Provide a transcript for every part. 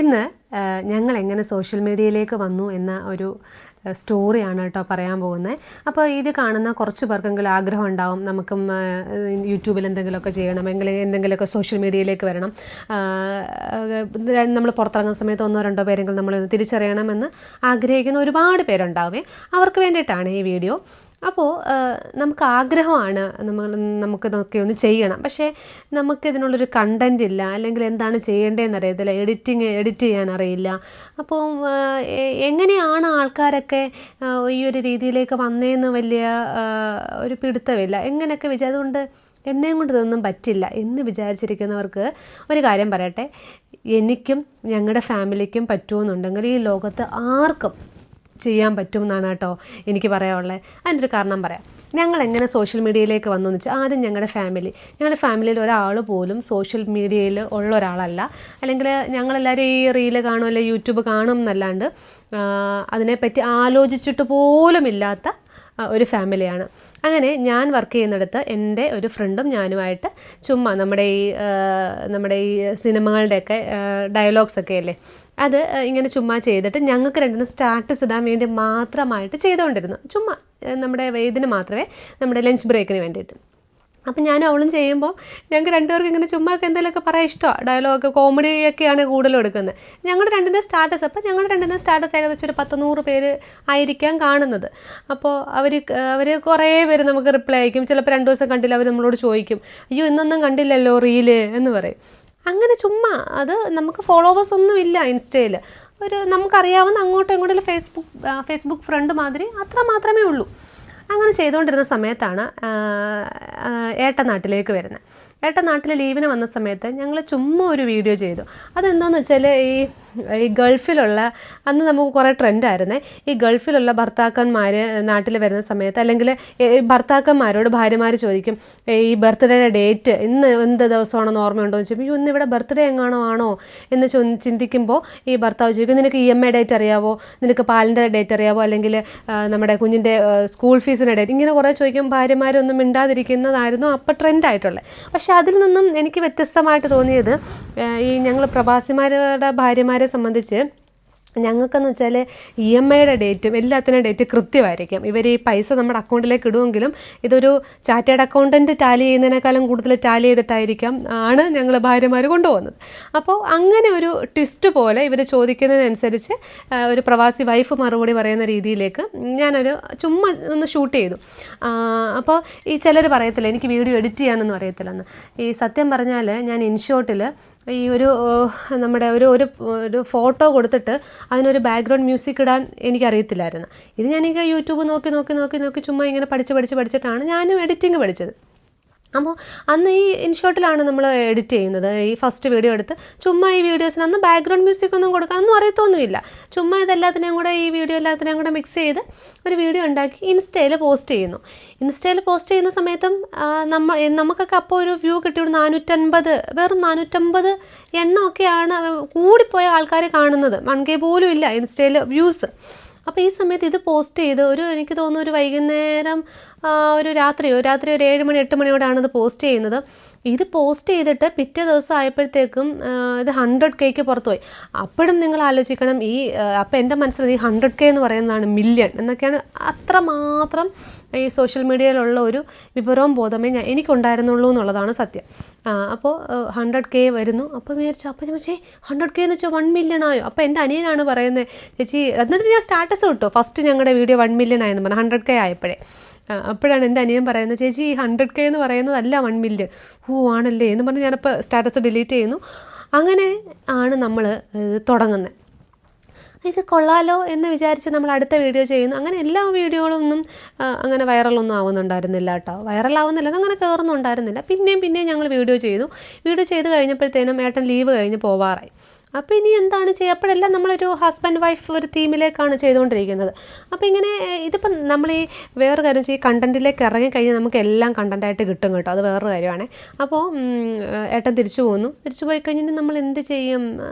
ഇന്ന് ഞങ്ങൾ എങ്ങനെ സോഷ്യൽ മീഡിയയിലേക്ക് വന്നു എന്ന ഒരു സ്റ്റോറിയാണ് കേട്ടോ പറയാൻ പോകുന്നത്. അപ്പോൾ ഇത് കാണുന്ന കുറച്ച് പേർക്കെങ്കിലും ആഗ്രഹം ഉണ്ടാവും, നമുക്കും യൂട്യൂബിൽ എന്തെങ്കിലുമൊക്കെ ചെയ്യണമെങ്കിൽ എന്തെങ്കിലുമൊക്കെ സോഷ്യൽ മീഡിയയിലേക്ക് വരണം, നമ്മൾ പുറത്തിറങ്ങുന്ന സമയത്ത് 1-2 പേരെങ്കിലും നമ്മൾ തിരിച്ചറിയണമെന്ന് ആഗ്രഹിക്കുന്ന ഒരുപാട് പേരുണ്ടാവേ. അവർക്ക് വേണ്ടിയിട്ടാണ് ഈ വീഡിയോ. അപ്പോൾ നമുക്ക് ആഗ്രഹമാണ് നമുക്കിതൊക്കെ ഒന്ന് ചെയ്യണം, പക്ഷേ നമുക്കിതിനുള്ളൊരു കണ്ടൻറ് ഇല്ല, അല്ലെങ്കിൽ എന്താണ് ചെയ്യേണ്ടതെന്ന് അറിയത്തില്ല, എഡിറ്റ് ചെയ്യാൻ അറിയില്ല. അപ്പോൾ എങ്ങനെയാണ് ആൾക്കാരൊക്കെ ഈ ഒരു രീതിയിലേക്ക് വന്നതെന്ന് വലിയ ഒരു പിടുത്തമില്ല. എങ്ങനെയൊക്കെ അതുകൊണ്ട് എന്നെയും കൊണ്ട് ഇതൊന്നും പറ്റില്ല എന്ന് വിചാരിച്ചിരിക്കുന്നവർക്ക് ഒരു കാര്യം പറയട്ടെ, എനിക്കും ഞങ്ങളുടെ ഫാമിലിക്കും പറ്റുമെന്നുണ്ടെങ്കിൽ ഈ ലോകത്ത് ആർക്കും ചെയ്യാൻ പറ്റും എന്നാണ് കേട്ടോ എനിക്ക് പറയാനുള്ളത്. അതിൻ്റെ ഒരു കാരണം പറയാം. ഞങ്ങൾ എങ്ങനെ സോഷ്യൽ മീഡിയയിലേക്ക് വന്നു എന്ന് വെച്ചാൽ, ആദ്യം ഞങ്ങളുടെ ഫാമിലിയിൽ ഒരാൾ പോലും സോഷ്യൽ മീഡിയയിൽ ഉള്ള ഒരാളല്ല. അല്ലെങ്കിൽ ഞങ്ങളെല്ലാവരും ഈ റീല് കാണും, അല്ലെങ്കിൽ യൂട്യൂബ് കാണും എന്നല്ലാണ്ട് അതിനെപ്പറ്റി ആലോചിച്ചിട്ട് പോലും ഇല്ലാത്ത ഒരു ഫാമിലിയാണ്. അങ്ങനെ ഞാൻ വർക്ക് ചെയ്യുന്നിടത്ത് എൻ്റെ ഒരു ഫ്രണ്ടും ഞാനുമായിട്ട് ചുമ്മാ നമ്മുടെ ഈ സിനിമകളുടെയൊക്കെ ഡയലോഗ്സൊക്കെ അല്ലേ, അത് ഇങ്ങനെ ചുമ്മാ ചെയ്തിട്ട് ഞങ്ങൾക്ക് രണ്ടിനും സ്റ്റാറ്റസ് ഇടാൻ വേണ്ടി മാത്രമായിട്ട് ചെയ്തുകൊണ്ടിരുന്നു. ചുമ്മാ നമ്മുടെ ഇതിന് മാത്രമേ, നമ്മുടെ ലഞ്ച് ബ്രേക്കിന് വേണ്ടിയിട്ട്. അപ്പം ഞാനും അവളും ചെയ്യുമ്പോൾ ഞങ്ങൾക്ക് രണ്ടുപേർക്കും ഇങ്ങനെ ചുമ്മാ എന്തെങ്കിലുമൊക്കെ പറയാൻ ഇഷ്ടമാണ്. ഡയലോഗ് കോമഡിയൊക്കെയാണ് കൂടുതലും എടുക്കുന്നത്. ഞങ്ങളുടെ രണ്ടിൻ്റെ സ്റ്റാറ്റസ്, അപ്പം ഞങ്ങളുടെ രണ്ടിൻ്റെ സ്റ്റാറ്റസ് ഏകദേശം ഒരു 10-100 പേര് ആയിരിക്കാം കാണുന്നത്. അപ്പോൾ അവർ കുറേ പേര് നമുക്ക് റിപ്ലൈ അയക്കും. ചിലപ്പോൾ 2 ദിവസം കണ്ടില്ല, അവർ നമ്മളോട് ചോദിക്കും, അയ്യോ ഇന്നൊന്നും കണ്ടില്ലല്ലോ റീല് എന്ന് പറയും. അങ്ങനെ ചുമ്മാ, അത് നമുക്ക് ഫോളോവേഴ്സ് ഒന്നും ഇല്ല ഇൻസ്റ്റയിൽ, ഒരു നമുക്കറിയാവുന്ന അങ്ങോട്ടും ഇങ്ങോട്ടും ഫേസ്ബുക്ക് ഫ്രണ്ട് മാതിരി അത്ര മാത്രമേ ഉള്ളൂ. അങ്ങനെ ചെയ്തുകൊണ്ടിരുന്ന സമയത്താണ് ഏട്ടൻ നാട്ടിലേക്ക് വരുന്നത്. ഏട്ടൻ നാട്ടിൽ ലീവിന് വന്ന സമയത്ത് ഞങ്ങൾ ചുമ്മാ ഒരു വീഡിയോ ചെയ്തു. അതെന്താണെന്ന് വെച്ചാൽ ഈ ഗൾഫിലുള്ള, അന്ന് നമുക്ക് കുറേ ട്രെൻഡായിരുന്നേ, ഈ ഗൾഫിലുള്ള ഭർത്താക്കന്മാർ നാട്ടിൽ വരുന്ന സമയത്ത്, അല്ലെങ്കിൽ ഭർത്താക്കന്മാരോട് ഭാര്യമാർ ചോദിക്കും ഈ ബർത്ത്ഡേയുടെ ഡേറ്റ് ഇന്ന് എന്ത് ദിവസമാണെന്ന് ഓർമ്മയുണ്ടോ എന്ന് ചോദിക്കും. ഇന്ന് ഇവിടെ ബർത്ത്ഡേ എങ്ങാണോ ആണോ എന്ന് ചിന്തിക്കുമ്പോൾ ഈ ഭർത്താവ് ചോദിക്കും, നിനക്ക് EMI ഡേറ്റ് അറിയാവോ, നിനക്ക് പാലിൻ്റെ ഡേറ്റ് അറിയാവോ, അല്ലെങ്കിൽ നമ്മുടെ കുഞ്ഞിൻ്റെ സ്കൂൾ ഫീസിൻ്റെ ഡേറ്റ്, ഇങ്ങനെ കുറേ ചോദിക്കും. ഭാര്യമാരൊന്നും മിണ്ടാതിരിക്കുന്നതായിരുന്നു അപ്പോൾ ട്രെൻഡായിട്ടുള്ളത്. പക്ഷേ അതിൽ നിന്നും എനിക്ക് വ്യത്യസ്തമായിട്ട് തോന്നിയത്, ഈ ഞങ്ങൾ പ്രവാസിമാരുടെ ഭാര്യമാരെ സംബന്ധിച്ച് ഞങ്ങൾക്കെന്ന് വെച്ചാൽ EMIയുടെ ഡേറ്റും എല്ലാത്തിനും ഡേറ്റ് കൃത്യമായിരിക്കും. ഇവർ ഈ പൈസ നമ്മുടെ അക്കൗണ്ടിലേക്ക് ഇടുമെങ്കിലും ഇതൊരു ചാർട്ടേഡ് അക്കൗണ്ടൻറ്റ് ടാലി ചെയ്യുന്നതിനേക്കാളും കൂടുതൽ ടാലി ചെയ്തിട്ടായിരിക്കാം ഞങ്ങൾ ഭാര്യമാർ കൊണ്ടുപോകുന്നത്. അപ്പോൾ അങ്ങനെ ഒരു ട്വിസ്റ്റ് പോലെ ഇവർ ചോദിക്കുന്നതിനനുസരിച്ച് ഒരു പ്രവാസി വൈഫ് മറുപടി പറയുന്ന രീതിയിലേക്ക് ഞാനൊരു ചുമ്മാ ഒന്ന് ഷൂട്ട് ചെയ്തു. അപ്പോൾ ഈ ചിലർ പറയത്തില്ല എനിക്ക് വീഡിയോ എഡിറ്റ് ചെയ്യാനൊന്നും അറിയത്തില്ലെന്ന്. ഈ സത്യം പറഞ്ഞാൽ ഞാൻ ഇൻഷോട്ടിൽ ഈ നമ്മുടെ ഒരു ഫോട്ടോ കൊടുത്തിട്ട് അതിനൊരു ബാക്ക്ഗ്രൗണ്ട് മ്യൂസിക് ഇടാൻ എനിക്കറിയത്തില്ലായിരുന്നു. ഇത് ഞാനിങ്ങനെ യൂട്യൂബ് നോക്കി ചുമ്മാ ഇങ്ങനെ പഠിച്ചിട്ടാണ് ഞാനും എഡിറ്റിങ് പഠിച്ചത്. അപ്പോൾ അന്ന് ഈ ഇൻഷോട്ടിലാണ് നമ്മൾ എഡിറ്റ് ചെയ്യുന്നത്. ഈ ഫസ്റ്റ് വീഡിയോ എടുത്ത് ചുമ്മാ ഈ വീഡിയോസിന് അന്ന് ബാക്ക്ഗ്രൗണ്ട് മ്യൂസിക് ഒന്നും കൊടുക്കാനൊന്നും അറിയത്തൊന്നുമില്ല. ചുമ്മാ ഇതെല്ലാത്തിനെയും കൂടെ ഈ വീഡിയോ എല്ലാത്തിനെയും കൂടെ മിക്സ് ചെയ്ത് ഒരു വീഡിയോ ഉണ്ടാക്കി ഇൻസ്റ്റയിൽ പോസ്റ്റ് ചെയ്യുന്നു. ഇൻസ്റ്റയിൽ പോസ്റ്റ് ചെയ്യുന്ന സമയത്തും നമുക്കൊക്കെ അപ്പോൾ ഒരു വ്യൂ കിട്ടിയത് 450, വെറും 450 എണ്ണമൊക്കെയാണ് കൂടിപ്പോയ ആൾക്കാർ കാണുന്നത്. 1K പോലും ഇല്ല ഇൻസ്റ്റയിൽ വ്യൂസ്. അപ്പോൾ ഈ സമയത്ത് ഇത് പോസ്റ്റ് ചെയ്ത് എനിക്ക് തോന്നുന്നു ഒരു വൈകുന്നേരം ഒരു രാത്രി ഒരു 7 മണി 8 മണിയോടാണ് ഇത് പോസ്റ്റ് ചെയ്യുന്നത്. ഇത് പോസ്റ്റ് ചെയ്തിട്ട് പിറ്റേ ദിവസം ആയപ്പോഴത്തേക്കും ഇത് 100Kക്ക് പുറത്ത് പോയി. അപ്പോഴും നിങ്ങൾ ആലോചിക്കണം, അപ്പോൾ എൻ്റെ മനസ്സിൽ ഈ 100K എന്ന് പറയുന്നതാണ് മില്യൺ എന്നൊക്കെയാണ്. അത്രമാത്രം ഈ സോഷ്യൽ മീഡിയയിലുള്ള ഒരു വിവരവും ബോധമേ എനിക്കുണ്ടായിരുന്നുള്ളൂ എന്നുള്ളതാണ് സത്യം. അപ്പോൾ 100K വരുന്നു. അപ്പോൾ ഞാൻ വിചാരിച്ചു 100K എന്ന് വെച്ചാൽ 1 മില്യൺ ആയോ? അപ്പോൾ എൻ്റെ അനിയനാണ് പറയുന്നത്, ചേച്ചി എന്നിട്ട് ഞാൻ സ്റ്റാറ്റസ് കിട്ടും ഫസ്റ്റ് ഞങ്ങളുടെ വീഡിയോ 1 മില്യൺ ആയെന്ന് പറഞ്ഞു 100K ആയപ്പോഴേ. അപ്പോഴാണ് എൻ്റെ അനിയൻ പറയുന്നത്, ചേച്ചി ഈ 100K എന്ന് പറയുന്നതല്ല 1 മില്യൺ. ആണല്ലേ എന്ന് പറഞ്ഞ് ഞാനപ്പോൾ സ്റ്റാറ്റസ് ഡിലീറ്റ് ചെയ്യുന്നു. അങ്ങനെ ആണ് നമ്മൾ തുടങ്ങുന്നത്. ഇത് കൊള്ളാലോ എന്ന് വിചാരിച്ച് നമ്മൾ അടുത്ത വീഡിയോ ചെയ്യുന്നു. അങ്ങനെ എല്ലാ വീഡിയോകളൊന്നും അങ്ങനെ വൈറലൊന്നും ആവുന്നുണ്ടായിരുന്നില്ല കേട്ടോ. വൈറലാവുന്നില്ല, അതങ്ങനെ കയറുന്നുണ്ടായിരുന്നില്ല. പിന്നെയും ഞങ്ങൾ വീഡിയോ ചെയ്ത് കഴിഞ്ഞപ്പോഴത്തേനും ഏട്ടൻ ലീവ് കഴിഞ്ഞ് പോവാറായി. അപ്പോൾ ഇനി എന്താണ് ചെയ്യുക? അപ്പോഴെല്ലാം നമ്മളൊരു ഹസ്ബൻഡ് വൈഫ് ഒരു തീമിലേക്കാണ് ചെയ്തുകൊണ്ടിരിക്കുന്നത്. അപ്പോൾ ഇങ്ങനെ ഇതിപ്പം നമ്മൾ ഈ വേറൊരു കാര്യം വെച്ചാൽ ഈ കണ്ടൻറ്റിലേക്ക് ഇറങ്ങിക്കഴിഞ്ഞാൽ നമുക്ക് എല്ലാം കണ്ടൻറ്റായിട്ട് കിട്ടും കേട്ടോ. അത് വേറൊരു കാര്യമാണ്. അപ്പോൾ ഏട്ടൻ തിരിച്ചു പോയി കഴിഞ്ഞിട്ട് നമ്മൾ എന്ത് ചെയ്യും,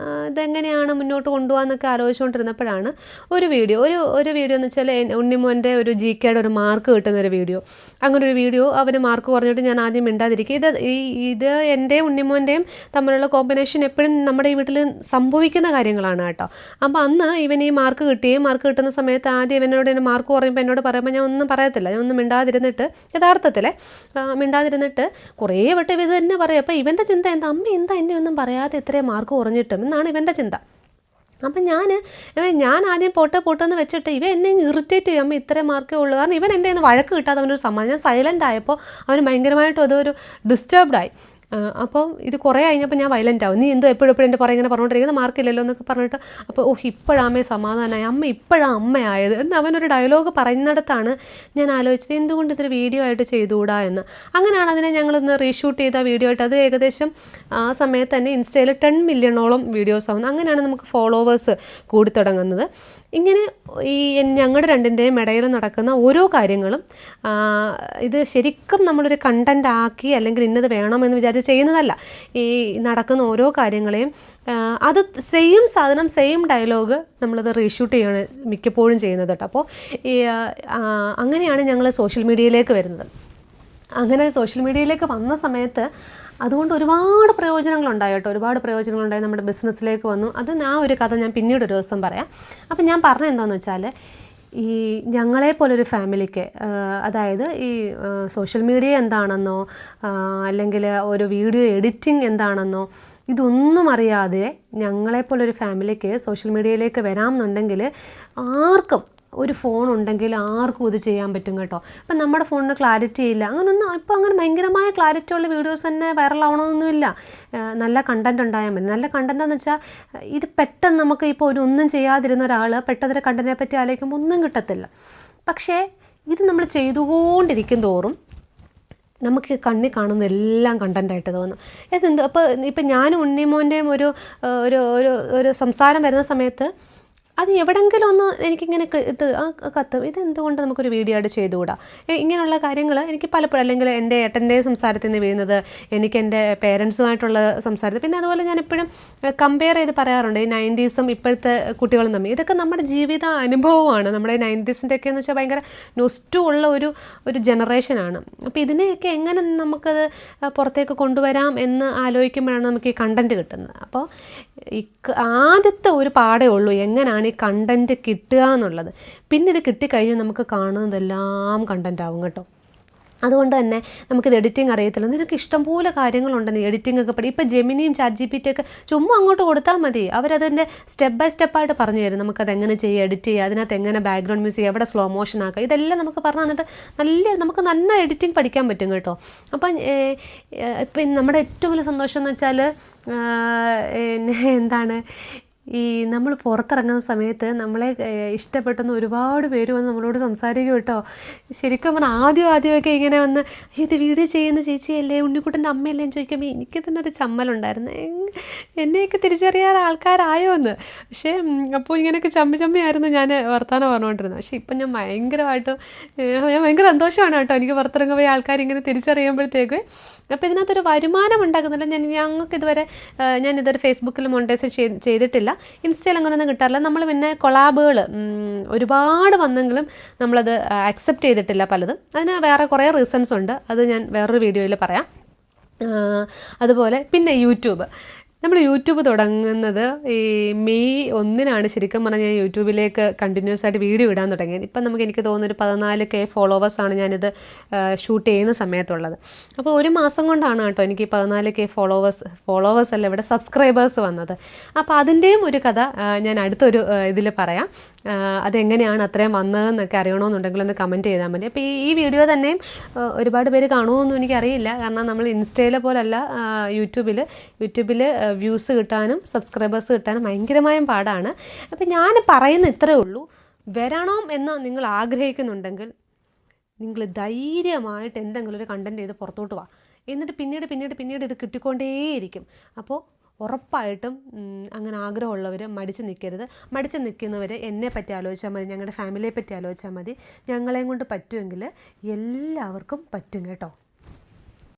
ഇതെങ്ങനെയാണ് മുന്നോട്ട് കൊണ്ടുപോകാമെന്നൊക്കെ ആലോചിച്ചുകൊണ്ടിരുന്നപ്പോഴാണ് ഒരു വീഡിയോ എന്ന് വെച്ചാൽ ഉണ്ണിമോൻ്റെ ഒരു GKയുടെ ഒരു മാർക്ക് കിട്ടുന്നൊരു വീഡിയോ. അങ്ങനെ ഒരു വീഡിയോ അവന് മാർക്ക് കുറഞ്ഞിട്ട് ഞാൻ ആദ്യം മിണ്ടാതിരിക്കുക. ഇത് എൻ്റെയും ഉണ്ണിമോൻ്റെയും തമ്മിലുള്ള കോമ്പിനേഷൻ എപ്പോഴും നമ്മുടെ ഈ വീട്ടിൽ സംഭവിക്കുന്ന കാര്യങ്ങളാണ് കേട്ടോ. അപ്പോൾ അന്ന് ഇവൻ ഈ മാർക്ക് കിട്ടുന്ന സമയത്ത് ആദ്യം ഇവനോട് എന്നെ മാർക്ക് പറയുമ്പോൾ എന്നോട് പറയുമ്പോൾ ഞാൻ ഒന്നും പറയത്തില്ല, ഞാൻ ഒന്നും മിണ്ടാതിരുന്നിട്ട് യഥാർത്ഥത്തിലെ മിണ്ടാതിരുന്നിട്ട് കുറേ വട്ടം ഇത് തന്നെ പറയും. അപ്പോൾ ഇവൻ്റെ ചിന്ത എന്താ, അമ്മ എന്താ എന്നെ ഒന്നും പറയാതെ ഇത്രയും മാർക്ക് കുറഞ്ഞിട്ടും എന്നാണ് ഇവൻ്റെ ചിന്ത. അപ്പം ഞാൻ ആദ്യം പോട്ടെന്ന് വെച്ചിട്ട് ഇവൻ എന്നെ ഇറിറ്റേറ്റ് ചെയ്യും, അമ്മ ഇത്രയും മാർക്കേ ഉള്ളൂ. കാരണം ഇവൻ എൻ്റെ കയ്യിൽ നിന്ന് വഴക്ക് കിട്ടാതെ അവനൊരു സമാധാനം. ഞാൻ സൈലൻ്റ് ആയപ്പോൾ അവന് ഭയങ്കരമായിട്ടും അതൊരു ഡിസ്റ്റർബ്ഡായി. അപ്പം ഇത് കുറേ കഴിഞ്ഞപ്പോൾ ഞാൻ വയലൻ്റ് ആവും, നീ എന്തോ എപ്പോഴും എൻ്റെ പുറകെ ഇങ്ങനെ പറഞ്ഞുകൊണ്ടിരിക്കുന്നത്, മാർക്കില്ലല്ലോ എന്നൊക്കെ പറഞ്ഞിട്ട്. അപ്പോൾ ഇപ്പോഴാമേ സമാധാനമായി, അമ്മ ഇപ്പോഴാണ് അമ്മയായത് എന്ന് അവനൊരു ഡയലോഗ് പറയുന്നിടത്താണ് ഞാൻ ആലോചിച്ചത് എന്തുകൊണ്ട് ഇതൊരു വീഡിയോ ആയിട്ട് ചെയ്തുകൂടാ എന്ന്. അങ്ങനെയാണ് അതിനെ ഞങ്ങളിന്ന് റീഷൂട്ട് ചെയ്ത വീഡിയോ ആയിട്ട്. അത് ഏകദേശം ആ സമയത്ത് തന്നെ ഇൻസ്റ്റയിൽ 10 മില്യണോളം വീഡിയോസ് ആവുന്നു. അങ്ങനെയാണ് നമുക്ക് ഫോളോവേഴ്സ് കൂടി തുടങ്ങുന്നത്. ഇങ്ങനെ ഈ ഞങ്ങളുടെ രണ്ടിൻ്റെയും ഇടയിൽ നടക്കുന്ന ഓരോ കാര്യങ്ങളും ഇത് ശരിക്കും നമ്മളൊരു കണ്ടൻ്റ് ആക്കി അല്ലെങ്കിൽ ഇന്നത് വേണമെന്ന് വിചാരിച്ച് ചെയ്യുന്നതല്ല. ഈ നടക്കുന്ന ഓരോ കാര്യങ്ങളെയും അത് സെയിം സാധനം സെയിം ഡയലോഗ് നമ്മളത് റീഷൂട്ട് ചെയ്യാണ് മിക്കപ്പോഴും ചെയ്യുന്നത് കേട്ടോ. അപ്പോൾ ഈ അങ്ങനെയാണ് ഞങ്ങൾ സോഷ്യൽ മീഡിയയിലേക്ക് വരുന്നത്. അങ്ങനെ സോഷ്യൽ മീഡിയയിലേക്ക് വന്ന സമയത്ത് അതുകൊണ്ട് ഒരുപാട് പ്രയോജനങ്ങളുണ്ടായി കേട്ടോ, ഒരുപാട് പ്രയോജനങ്ങളുണ്ടായി. നമ്മുടെ ബിസിനസ്സിലേക്ക് വന്നു. അത് ഒരു കഥ ഞാൻ പിന്നീട് ഒരു ദിവസം പറയാം. അപ്പം ഞാൻ പറഞ്ഞത് എന്താണെന്ന് വെച്ചാൽ, ഈ ഞങ്ങളെപ്പോലൊരു ഫാമിലിക്ക്, അതായത് ഈ സോഷ്യൽ മീഡിയ എന്താണെന്നോ അല്ലെങ്കിൽ ഒരു വീഡിയോ എഡിറ്റിംഗ് എന്താണെന്നോ ഇതൊന്നും അറിയാതെ ഞങ്ങളെപ്പോലൊരു ഫാമിലിക്ക് സോഷ്യൽ മീഡിയയിലേക്ക് വരാമെന്നുണ്ടെങ്കിൽ ആർക്കും ഒരു ഫോൺ ഉണ്ടെങ്കിൽ ആർക്കും ഇത് ചെയ്യാൻ പറ്റും കേട്ടോ. ഇപ്പം നമ്മുടെ ഫോണിന് ക്ലാരിറ്റി ഇല്ല, അങ്ങനൊന്നും ഇപ്പോൾ അങ്ങനെ ഭയങ്കരമായ ക്ലാരിറ്റി ഉള്ള വീഡിയോസ് തന്നെ വൈറലാവണമെന്നൊന്നുമില്ല. നല്ല കണ്ടൻറ് ഉണ്ടായാൽ മതി. നല്ല കണ്ടൻറ് എന്ന് വെച്ചാൽ ഇത് പെട്ടെന്ന് നമുക്ക് ഇപ്പോൾ ഒന്നും ചെയ്യാതിരുന്ന ഒരാൾ പെട്ടെന്ന് കണ്ടൻറ്റിനെ പറ്റി ആലോചിക്കുമ്പോൾ ഒന്നും കിട്ടത്തില്ല. പക്ഷേ ഇത് നമ്മൾ ചെയ്തുകൊണ്ടിരിക്കും തോറും നമുക്ക് കണ്ണി കാണുന്ന എല്ലാം കണ്ടൻറ്റായിട്ട് തോന്നും. ഇതെന്ത് ഇപ്പം ഞാനും ഉണ്ണിമോൻ്റെയും ഒരു സംസാരം വരുന്ന സമയത്ത് അത് എവിടെയെങ്കിലും ഒന്ന് എനിക്കിങ്ങനെ കത്തും, ഇതെന്തുകൊണ്ട് നമുക്കൊരു വീഡിയോ ആയിട്ട് ചെയ്തുകൂടാ. ഇങ്ങനെയുള്ള കാര്യങ്ങൾ എനിക്ക് പലപ്പോഴും, അല്ലെങ്കിൽ എൻ്റെ ഏട്ടൻ്റെയും സംസാരത്തിൽ നിന്ന് വീഴുന്നത്, എനിക്ക് എൻ്റെ പേരൻസുമായിട്ടുള്ള സംസാരത്തിൽ, പിന്നെ അതുപോലെ ഞാൻ എപ്പോഴും കമ്പയർ ചെയ്ത് പറയാറുണ്ട് ഈ 90s ഇപ്പോഴത്തെ കുട്ടികളും തമ്മിൽ. ഇതൊക്കെ നമ്മുടെ ജീവിത അനുഭവമാണ്. നമ്മുടെ 90s എന്ന് വെച്ചാൽ ഭയങ്കര നൊസ്റ്റു ഉള്ള ഒരു ജനറേഷനാണ്. അപ്പോൾ ഇതിനെയൊക്കെ എങ്ങനെ നമുക്കത് പുറത്തേക്ക് കൊണ്ടുവരാം എന്ന് ആലോചിക്കുമ്പോഴാണ് നമുക്ക് ഈ കണ്ടൻറ്റ് കിട്ടുന്നത്. അപ്പോൾ ആദ്യത്തെ ഒരു പാടേ ഉള്ളൂ എങ്ങനെയാണ് ഈ കണ്ടൻറ്റ് കിട്ടുക എന്നുള്ളത്. പിന്നെ ഇത് കിട്ടിക്കഴിഞ്ഞാൽ നമുക്ക് കാണുന്നതെല്ലാം കണ്ടൻറ്റ് ആവും കേട്ടോ. അതുകൊണ്ട് തന്നെ നമുക്കിത് എഡിറ്റിംഗ് അറിയത്തില്ല, നിനക്ക് ഇഷ്ടംപോലെ കാര്യങ്ങളുണ്ടെന്ന് എഡിറ്റിംഗ് ഒക്കെ പഠി. ഇപ്പോൾ ജെമിനിയും ChatGPT ഒക്കെ ചുമ്മാ അങ്ങോട്ട് കൊടുത്താൽ മതി, അവരതിൻ്റെ സ്റ്റെപ്പ് ബൈ സ്റ്റെപ്പായിട്ട് പറഞ്ഞു തരും. നമുക്കത് എങ്ങനെ ചെയ്യുക, എഡിറ്റ് ചെയ്യുക, അതിനകത്ത് എങ്ങനെ ബാക്ക്ഗ്രൗണ്ട് മ്യൂസിക്, എവിടെ സ്ലോ മോഷൻ ആക്കുക, ഇതെല്ലാം നമുക്ക് പറഞ്ഞു തന്നിട്ട് നമുക്ക് നല്ല എഡിറ്റിംഗ് പഠിക്കാൻ പറ്റും കേട്ടോ. അപ്പം ഇപ്പം നമ്മുടെ ഏറ്റവും വലിയ സന്തോഷം എന്ന് വെച്ചാൽ എന്താണ്, ഈ നമ്മൾ പുറത്തിറങ്ങുന്ന സമയത്ത് നമ്മളെ ഇഷ്ടപ്പെട്ടെന്ന് ഒരുപാട് പേര് വന്ന് നമ്മളോട് സംസാരിക്കും കേട്ടോ. ശരിക്കും പറഞ്ഞാൽ ആദ്യമൊക്കെ ഇങ്ങനെ വന്ന് ഇത് വീഡിയോ ചെയ്യുന്ന ചേച്ചിയല്ലേ, ഉണ്ണിക്കുട്ടൻ്റെ അമ്മയല്ലേ എന്ന് ചോദിക്കുമ്പോൾ എനിക്ക് തന്നെ ഒരു ചമ്മലുണ്ടായിരുന്നു, എന്നെയൊക്കെ തിരിച്ചറിയാൻ ആൾക്കാരായോ എന്ന്. പക്ഷേ അപ്പോൾ ഇങ്ങനെയൊക്കെ ചമ്മിയായിരുന്നു ഞാൻ വർത്തമാനം പറഞ്ഞുകൊണ്ടിരുന്നത്. പക്ഷേ ഇപ്പം ഞാൻ ഭയങ്കര സന്തോഷമാണ് കേട്ടോ എനിക്ക് പുറത്തിറങ്ങുമ്പോൾ ആൾക്കാർ ഇങ്ങനെ തിരിച്ചറിയുമ്പോഴത്തേക്ക്. അപ്പോൾ ഇതിനകത്തൊരു വരുമാനം ഉണ്ടാക്കുന്നില്ല. ഞങ്ങൾക്ക് ഇതുവരെ ഞാനിതൊരു ഫേസ്ബുക്കിൽ മോണിറ്റൈസേഷൻ ചെയ്തിട്ടില്ല, ഇൻസ്റ്റയിൽ അങ്ങനെയൊന്നും കിട്ടാറില്ല. നമ്മൾ പിന്നെ കൊളാബുകൾ ഒരുപാട് വന്നെങ്കിലും നമ്മളത് അക്സെപ്റ്റ് ചെയ്തിട്ടില്ല പലതും. അതിന് വേറെ കുറേ റീസൺസ് ഉണ്ട്, അത് ഞാൻ വേറൊരു വീഡിയോയിൽ പറയാം. അതുപോലെ പിന്നെ നമ്മൾ യൂട്യൂബ് തുടങ്ങുന്നത് ഈ May 1 ശരിക്കും പറഞ്ഞാൽ ഞാൻ യൂട്യൂബിലേക്ക് കണ്ടിന്യൂസ് ആയിട്ട് വീഡിയോ ഇടാൻ തുടങ്ങിയത്. ഇപ്പം എനിക്ക് തോന്നുന്നൊരു 14K ഫോളോവേഴ്സാണ് ഞാനിത് ഷൂട്ട് ചെയ്യുന്ന സമയത്തുള്ളത്. അപ്പോൾ ഒരു മാസം കൊണ്ടാണ് കേട്ടോ എനിക്ക് 14K ഫോളോവേഴ്സ് അല്ല, ഇവിടെ സബ്സ്ക്രൈബേഴ്സ് വന്നത്. അപ്പോൾ അതിൻ്റെയും ഒരു കഥ ഞാൻ അടുത്തൊരു ഇതിൽ പറയാം. അതെങ്ങനെയാണ് അത്രയും വന്നതെന്നൊക്കെ അറിയണമെന്നുണ്ടെങ്കിൽ ഒന്ന് കമൻറ്റ് ചെയ്താൽ മതി. അപ്പോൾ ഈ വീഡിയോ തന്നെയും ഒരുപാട് പേര് കാണുമോയെന്നും എനിക്കറിയില്ല, കാരണം നമ്മൾ ഇൻസ്റ്റയിലെ പോലല്ല യൂട്യൂബിൽ വ്യൂസ് കിട്ടാനും സബ്സ്ക്രൈബേഴ്സ് കിട്ടാനും ഭയങ്കരമായും പാടാണ്. അപ്പോൾ ഞാൻ പറയുന്ന ഇത്രയേ ഉള്ളൂ, വരണം എന്ന് നിങ്ങൾ ആഗ്രഹിക്കുന്നുണ്ടെങ്കിൽ നിങ്ങൾ ധൈര്യമായിട്ട് എന്തെങ്കിലും ഒരു കണ്ടൻറ്റ് ചെയ്ത് പുറത്തോട്ട് വാ. എന്നിട്ട് പിന്നീട് ഇത് കിട്ടിക്കൊണ്ടേയിരിക്കും. അപ്പോൾ ഉറപ്പായിട്ടും അങ്ങനെ ആഗ്രഹമുള്ളവർ മടിച്ച് നിൽക്കരുത്. മടിച്ച് നിൽക്കുന്നവർ എന്നെ പറ്റി ആലോചിച്ചാൽ മതി, ഞങ്ങളുടെ ഫാമിലിയെ പറ്റി ആലോചിച്ചാൽ മതി. ഞങ്ങളെയും കൊണ്ട് പറ്റുമെങ്കിൽ എല്ലാവർക്കും പറ്റും കേട്ടോ.